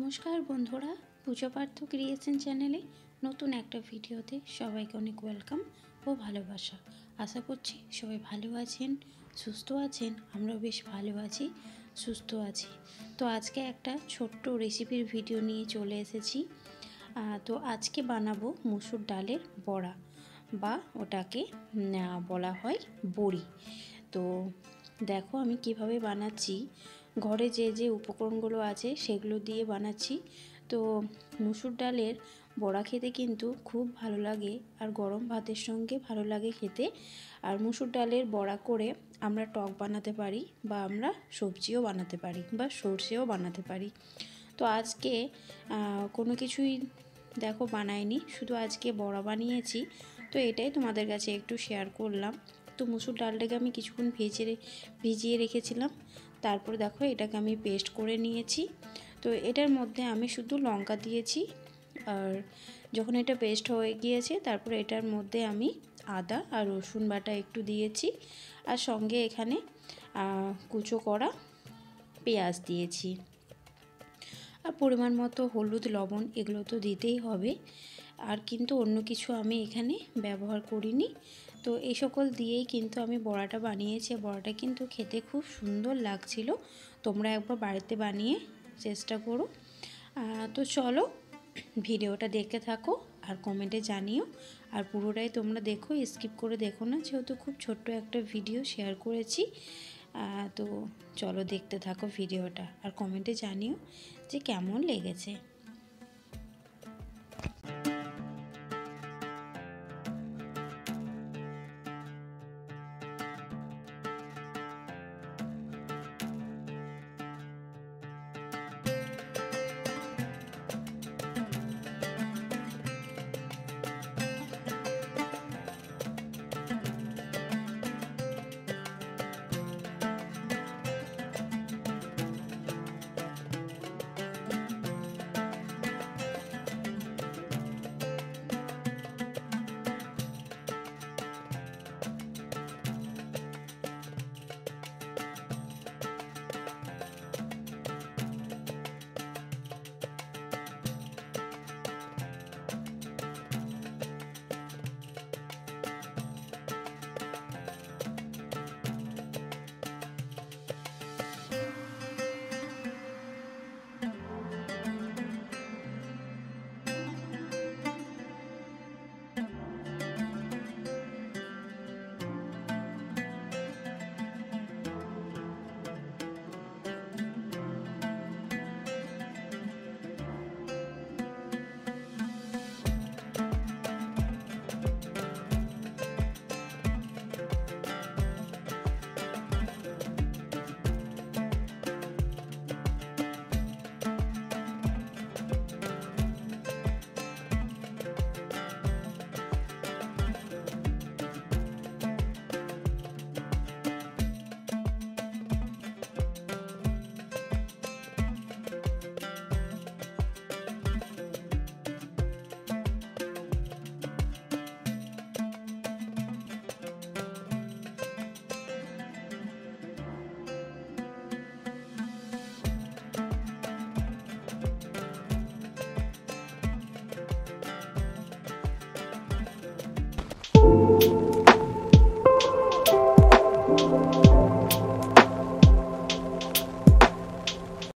নমস্কার বন্ধুরা, পুজো পার্থ ক্রিয়েশন চ্যানেলে নতুন একটা ভিডিওতে সবাইকে অনেক ওয়েলকাম ও ভালোবাসা। আশা করছি সবাই ভালো আছেন, সুস্থ আছেন। আমরাও বেশ ভালো আছি, সুস্থ আছি। তো আজকে একটা ছোট্ট রেসিপির ভিডিও নিয়ে চলে এসেছি। তো আজকে বানাবো মুসুর ডালের বড়া, বা ওটাকে বলা হয় বড়ি। তো দেখো আমি কিভাবে বানাচ্ছি। ঘরে যে যে উপকরণগুলো আছে সেগুলো দিয়ে বানাচ্ছি। তো মুসুর ডালের বড়া খেতে কিন্তু খুব ভালো লাগে, আর গরম ভাতের সঙ্গে ভালো লাগে খেতে। আর মুসুর ডালের বড়া করে আমরা টক বানাতে পারি, বা আমরা সবজিও বানাতে পারি, বা সর্ষেও বানাতে পারি। তো আজকে কোনো কিছুই দেখো বানাইনি, শুধু আজকে বড়া বানিয়েছি। তো এটাই তোমাদের কাছে একটু শেয়ার করলাম। তো মুসুর ডালটাকে আমি কিছুক্ষণ ভিজিয়ে রেখেছিলাম। তারপর দেখো এটাকে আমি পেস্ট করে নিয়েছি। তো এটার মধ্যে আমি শুধু লঙ্কা দিয়েছি, আর যখন এটা পেস্ট হয়ে গিয়েছে তারপর এটার মধ্যে আমি আদা আর রসুন বাটা একটু দিয়েছি, আর সঙ্গে এখানে কুচো করা পেঁয়াজ দিয়েছি, আর পরিমাণ মতো হলুদ, লবণ এগুলো তো দিতেই হবে। আর কিন্তু অন্য কিছু আমি এখানে ব্যবহার করিনি। তো এই সকল দিয়েই কিন্তু আমি বড়াটা বানিয়েছি। বড়াটা কিন্তু খেতে খুব সুন্দর লাগছিল। তোমরা একবার বাড়িতে বানিয়ে চেষ্টা করো। তো চলো ভিডিওটা দেখতে থাকো আর কমেন্টে জানিও। আর পুরোটাই তোমরা দেখো, স্কিপ করে দেখো না, যেহেতু খুব ছোট্ট একটা ভিডিও শেয়ার করেছি। তো চলো দেখতে থাকো ভিডিওটা, আর কমেন্টে জানিও যে কেমন লেগেছে।